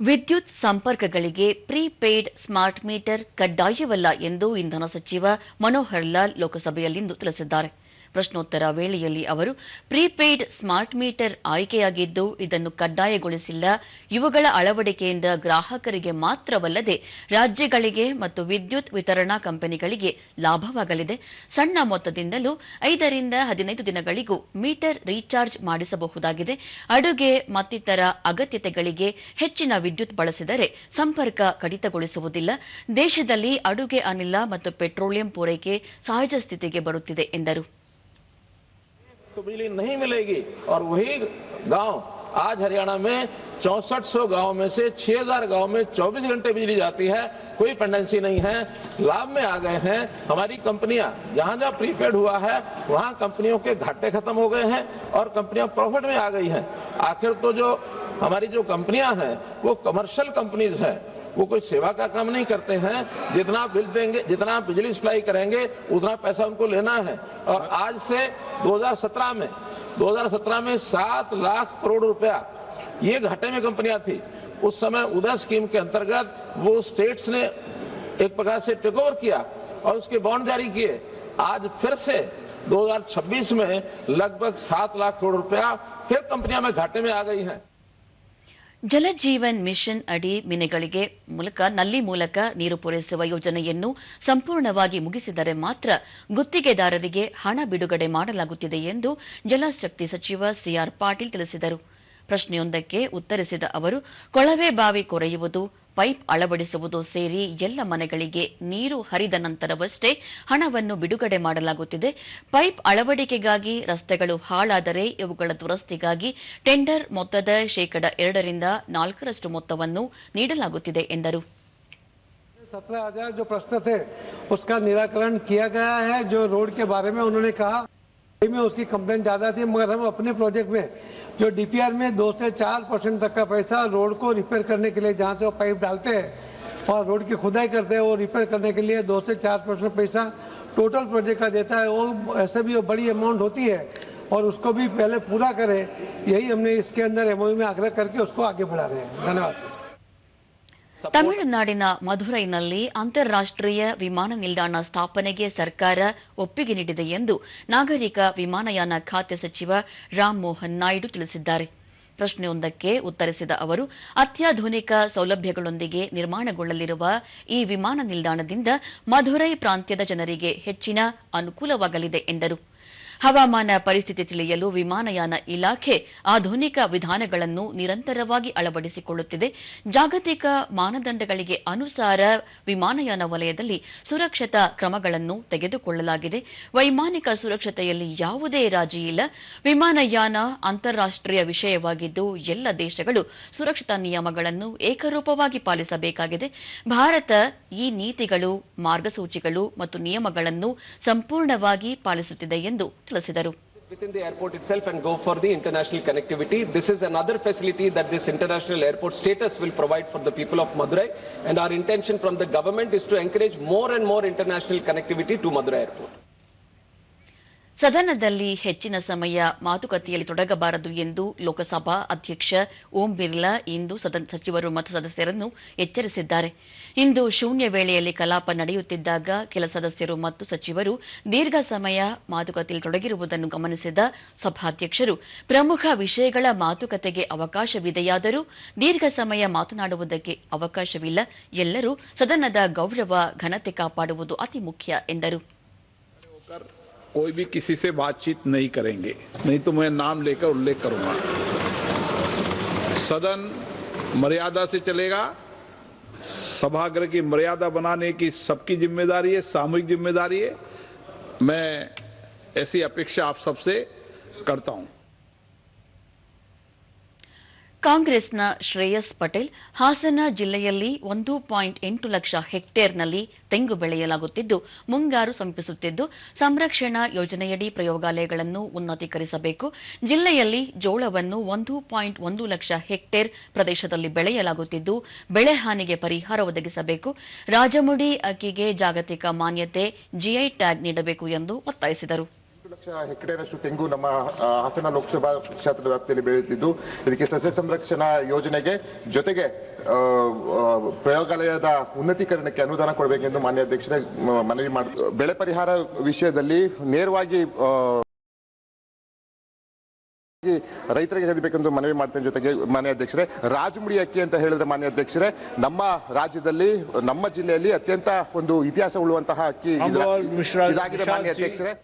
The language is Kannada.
ವಿದ್ಯುತ್ ಸಂಪರ್ಕಗಳಿಗೆ ಪ್ರೀಪೇಯ್ಡ್ ಸ್ಮಾರ್ಟ್ ಮೀಟರ್ ಕಡ್ಡಾಯವಲ್ಲ ಎಂದು ಇಂಧನ ಸಚಿವ ಮನೋಹರ್ ಲಾಲ್ ಲೋಕಸಭೆಯಲ್ಲಿಂದು ತಿಳಿಸಿದ್ದಾರೆ. ಪ್ರಶ್ನೋತ್ತರ ವೇಳೆಯಲ್ಲಿ ಅವರು ಪ್ರೀಪೇಯ್ಡ್ ಸ್ಮಾರ್ಟ್ ಮೀಟರ್ ಆಯ್ಕೆಯಾಗಿದ್ದು ಇದನ್ನು ಕಡ್ಡಾಯಗೊಳಿಸಿಲ್ಲ. ಇವುಗಳ ಅಳವಡಿಕೆಯಿಂದ ಗ್ರಾಹಕರಿಗೆ ಮಾತ್ರವಲ್ಲದೆ ರಾಜ್ಯಗಳಿಗೆ ಮತ್ತು ವಿದ್ಯುತ್ ವಿತರಣಾ ಕಂಪನಿಗಳಿಗೆ ಲಾಭವಾಗಲಿದೆ. ಸಣ್ಣ ಮೊತ್ತದಿಂದಲೂ 5 ರಿಂದ 15 ದಿನಗಳಿಗೂ ಮೀಟರ್ ರೀಚಾರ್ಜ್ ಮಾಡಿಸಬಹುದಾಗಿದೆ. ಅಡುಗೆ ಮತ್ತಿತರ ಅಗತ್ಯತೆಗಳಿಗೆ ಹೆಚ್ಚಿನ ವಿದ್ಯುತ್ ಬಳಸಿದರೆ ಸಂಪರ್ಕ ಕಡಿತಗೊಳಿಸುವುದಿಲ್ಲ. ದೇಶದಲ್ಲಿ ಅಡುಗೆ ಅನಿಲ ಮತ್ತು ಪೆಟ್ರೋಲಿಯಂ ಪೂರೈಕೆ ಸಹಜ ಸ್ಥಿತಿಗೆ ಬರುತ್ತಿದೆ ಎಂದರು. तो बिजली नहीं मिलेगी और वही गांव आज हरियाणा में 6400 गांव में से 6000 गांव में 24 घंटे बिजली जाती है, कोई पेंडेंसी नहीं है, लाभ में आ गए हैं. हमारी कंपनियां जहां जहां प्रीपेड हुआ है वहां कंपनियों के घाटे खत्म हो गए हैं और कंपनियां प्रॉफिट में आ गई हैं. आखिर तो जो हमारी जो कंपनियां हैं वो कमर्शियल कंपनीज हैं, वो कोई सेवा का काम नहीं करते हैं. जितना बिल देंगे, जितना बिजली सप्लाई करेंगे उतना पैसा उनको लेना है. और आज से 2017 में 7 लाख करोड़ रुपया ये घाटे में कंपनियां थी. उस समय उदय स्कीम के अंतर्गत वो स्टेट्स ने एक प्रकार से टेक ओवर किया और उसके बॉन्ड जारी किए. आज फिर से 2026 में लगभग 7 लाख करोड़ रुपया फिर कंपनियां में घाटे में आ गई हैं. ಜಲಜೀವನ್ ಮಿಷನ್ ಅಡಿ ಮನೆಗಳಿಗೆ ನಲ್ಲಿ ಮೂಲಕ ನೀರು ಪೂರೈಸುವ ಯೋಜನೆಯನ್ನು ಸಂಪೂರ್ಣವಾಗಿ ಮುಗಿಸಿದರೆ ಮಾತ್ರ ಗುತ್ತಿಗೆದಾರರಿಗೆ ಹಣ ಬಿಡುಗಡೆ ಮಾಡಲಾಗುತ್ತಿದೆ ಎಂದು ಜಲಶಕ್ತಿ ಸಚಿವ ಸಿಆರ್ ಪಾಟೀಲ್ ತಿಳಿಸಿದರು. ಪ್ರಶ್ನೆಯೊಂದಕ್ಕೆ ಉತ್ತರಿಸಿದ ಅವರು, ಕೊಳವೆ ಬಾವಿ ಕೊರೆಯುವುದು, ಪೈಪ್ ಅಳವಡಿಸುವುದು ಸೇರಿ ಎಲ್ಲ ಮನೆಗಳಿಗೆ ನೀರು ಹರಿದ ನಂತರವಷ್ಟೇ ಹಣವನ್ನು ಬಿಡುಗಡೆ ಮಾಡಲಾಗುತ್ತಿದೆ. ಪೈಪ್ ಅಳವಡಿಕೆಗಾಗಿ ರಸ್ತೆಗಳು ಹಾಳಾದರೆ ಇವುಗಳ ದುರಸ್ತಿಗಾಗಿ ಟೆಂಡರ್ ಮೊತ್ತದ 2% ರಿಂದ 4% ಮೊತ್ತವನ್ನು ನೀಡಲಾಗುತ್ತಿದೆ ಎಂದರು. 17,000 जो प्रश्न थे उसका निराकरण किया गया है. जो रोड के बारे में उन्होंने कहा में उसकी कंप्लेंट ज्यादा थी, मगर हम अपने प्रोजेक्ट में जो डीपीआर में 2 से 4% तक का पैसा रोड को रिपेयर करने के लिए, जहां से वो पाइप डालते हैं और रोड की खुदाई करते हैं, वो रिपेयर करने के लिए 2 से 4% पैसा टोटल प्रोजेक्ट का देता है. वो ऐसे भी बड़ी अमाउंट होती है और उसको भी पहले पूरा करें, यही हमने इसके अंदर एमओयू में आग्रह करके उसको आगे बढ़ा रहे हैं. धन्यवाद. ತಮಿಳುನಾಡಿನ ಮಧುರೈನಲ್ಲಿ ಅಂತಾರಾಷ್ಟೀಯ ವಿಮಾನ ನಿಲ್ದಾಣ ಸ್ಥಾಪನೆಗೆ ಸರ್ಕಾರ ಒಪ್ಪಿಗೆ ನೀಡಿದೆ ಎಂದು ನಾಗರಿಕ ವಿಮಾನಯಾನ ಖಾತೆ ಸಚಿವ ರಾಮ್ ಮೋಹನ್ ನಾಯ್ಡು ತಿಳಿಸಿದ್ದಾರೆ. ಪ್ರಶ್ನೆಯೊಂದಕ್ಕೆ ಉತ್ತರಿಸಿದ ಅವರು, ಅತ್ಯಾಧುನಿಕ ಸೌಲಭ್ಯಗಳೊಂದಿಗೆ ನಿರ್ಮಾಣಗೊಳ್ಳಲಿರುವ ಈ ವಿಮಾನ ನಿಲ್ದಾಣದಿಂದ ಮಧುರೈ ಪ್ರಾಂತ್ಯದ ಜನರಿಗೆ ಹೆಚ್ಚಿನ ಅನುಕೂಲವಾಗಲಿದೆ ಎಂದರು. ಹವಾಮಾನ ಪರಿಸ್ಥಿತಿ ತಿಳಿಯಲು ವಿಮಾನಯಾನ ಇಲಾಖೆ ಆಧುನಿಕ ವಿಧಾನಗಳನ್ನು ನಿರಂತರವಾಗಿ ಅಳವಡಿಸಿಕೊಳ್ಳುತ್ತಿದೆ. ಜಾಗತಿಕ ಮಾನದಂಡಗಳಿಗೆ ಅನುಸಾರ ವಿಮಾನಯಾನ ವಲಯದಲ್ಲಿ ಸುರಕ್ಷತಾ ಕ್ರಮಗಳನ್ನು ತೆಗೆದುಕೊಳ್ಳಲಾಗಿದೆ. ವೈಮಾನಿಕ ಸುರಕ್ಷತೆಯಲ್ಲಿ ಯಾವುದೇ ರಾಜಿ ಇಲ್ಲ. ವಿಮಾನಯಾನ ಅಂತಾರಾಷ್ಟೀಯ ವಿಷಯವಾಗಿದ್ದು ಎಲ್ಲ ದೇಶಗಳು ಸುರಕ್ಷತಾ ನಿಯಮಗಳನ್ನು ಏಕರೂಪವಾಗಿ ಪಾಲಿಸಬೇಕಾಗಿದೆ. ಭಾರತ ಈ ನೀತಿಗಳು, ಮಾರ್ಗಸೂಚಿಗಳು ಮತ್ತು ನಿಯಮಗಳನ್ನು ಸಂಪೂರ್ಣವಾಗಿ ಪಾಲಿಸುತ್ತಿದೆ ಎಂದು ತಿಳಿಸಿದರು. Within the airport itself and go for the international connectivity. This is another facility that this international airport status will provide for the people of Madurai, and our intention from the government is to encourage more and more international connectivity to Madurai airport. ಸದನದಲ್ಲಿ ಹೆಚ್ಚಿನ ಸಮಯ ಮಾತುಕತೆಯಲ್ಲಿ ತೊಡಗಬಾರದು ಎಂದು ಲೋಕಸಭಾ ಅಧ್ಯಕ್ಷ ಓಂ ಬಿರ್ಲಾ ಇಂದು ಸಚಿವರು ಮತ್ತು ಸದಸ್ಯರನ್ನು ಎಚ್ಚರಿಸಿದ್ದಾರೆ. ಇಂದು ಶೂನ್ಯ ವೇಳೆಯಲ್ಲಿ ಕಲಾಪ ನಡೆಯುತ್ತಿದ್ದಾಗ ಕೆಲ ಸದಸ್ಯರು ಮತ್ತು ಸಚಿವರು ದೀರ್ಘ ಸಮಯ ಮಾತುಕತೆಯಲ್ಲಿ ತೊಡಗಿರುವುದನ್ನು ಗಮನಿಸಿದ ಸಭಾಧ್ಯಕ್ಷರು ಪ್ರಮುಖ ವಿಷಯಗಳ ಮಾತುಕತೆಗೆ ಅವಕಾಶವಿದೆಯಾದರೂ ದೀರ್ಘ ಸಮಯ ಮಾತನಾಡುವುದಕ್ಕೆ ಅವಕಾಶವಿಲ್ಲ. ಎಲ್ಲರೂ ಸದನದ ಗೌರವ, ಘನತೆ ಕಾಪಾಡುವುದು ಅತಿ ಮುಖ್ಯ ಎಂದರು. कोई भी किसी से बातचीत नहीं करेंगे, नहीं तो मैं नाम लेकर उल्लेख करूंगा. सदन मर्यादा से चलेगा. सभागृह की मर्यादा बनाने की सबकी जिम्मेदारी है, सामूहिक जिम्मेदारी है. मैं ऐसी अपेक्षा आप सबसे करता हूं. ಕಾಂಗ್ರೆಸ್ನ ಶ್ರೇಯಸ್ ಪಟೇಲ್ ಹಾಸನ ಜಿಲ್ಲೆಯಲ್ಲಿ 1.8 ಲಕ್ಷ ಹೆಕ್ಟೇರ್ನಲ್ಲಿ ತೆಂಗು ಬೆಳೆಯಲಾಗುತ್ತಿದ್ದು ಮುಂಗಾರು ಸಮೀಪಿಸುತ್ತಿದ್ದು ಸಂರಕ್ಷಣಾ ಯೋಜನೆಯಡಿ ಪ್ರಯೋಗಾಲಯಗಳನ್ನು ಉನ್ನತೀಕರಿಸಬೇಕು. ಜಿಲ್ಲೆಯಲ್ಲಿ ಜೋಳವನ್ನು 1.1 ಲಕ್ಷ ಹೆಕ್ಟೇರ್ ಪ್ರದೇಶದಲ್ಲಿ ಬೆಳೆಯಲಾಗುತ್ತಿದ್ದು ಬೆಳೆ ಹಾನಿಗೆ ಪರಿಹಾರ ಒದಗಿಸಬೇಕು. ರಾಜಮುಡಿ ಅಕ್ಕಿಗೆ ಜಾಗತಿಕ ಮಾನ್ಯತೆ ಜಿಐ ಟ್ಯಾಗ್ ನೀಡಬೇಕು ಎಂದು ಒತ್ತಾಯಿಸಿದರು. 2 ಲಕ್ಷ ಹೆಕ್ಟೇರಷ್ಟು ತೆಂಗು ನಮ್ಮ ಹಾಸನ ಲೋಕಸಭಾ ಕ್ಷೇತ್ರದ ವ್ಯಾಪ್ತಿಯಲ್ಲಿ ಬೆಳೆಯುತ್ತಿದ್ದು ಇದಕ್ಕೆ ಸಸ್ಯ ಸಂರಕ್ಷಣಾ ಯೋಜನೆಗೆ ಜೊತೆಗೆ ಪ್ರಯೋಗಾಲಯದ ಉನ್ನತೀಕರಣಕ್ಕೆ ಅನುದಾನ ಕೊಡಬೇಕೆಂದು ಮಾನ್ಯ ಅಧ್ಯಕ್ಷರೇ ಮನವಿ ಮಾಡಿದ್ರು. ಬೆಳೆ ಪರಿಹಾರ ವಿಷಯದಲ್ಲಿ ನೇರವಾಗಿ ರೈತರಿಗೆ ಹೇಳಬೇಕೆಂದು ಮನವಿ ಮಾಡ್ತೇನೆ. ಜೊತೆಗೆ ಮಾನ್ಯ ಅಧ್ಯಕ್ಷರೇ, ರಾಜಮುಡಿ ಅಕ್ಕಿ ಅಂತ ಹೇಳಿದ್ರೆ ಮಾನ್ಯ ಅಧ್ಯಕ್ಷರೇ, ನಮ್ಮ ರಾಜ್ಯದಲ್ಲಿ ನಮ್ಮ ಜಿಲ್ಲೆಯಲ್ಲಿ ಅತ್ಯಂತ ಒಂದು ಇತಿಹಾಸ ಉಳ್ಳುವಂತಹ ಅಕ್ಕಿ ಇದಾಗಿದೆ ಮಾನ್ಯ ಅಧ್ಯಕ್ಷರೇ.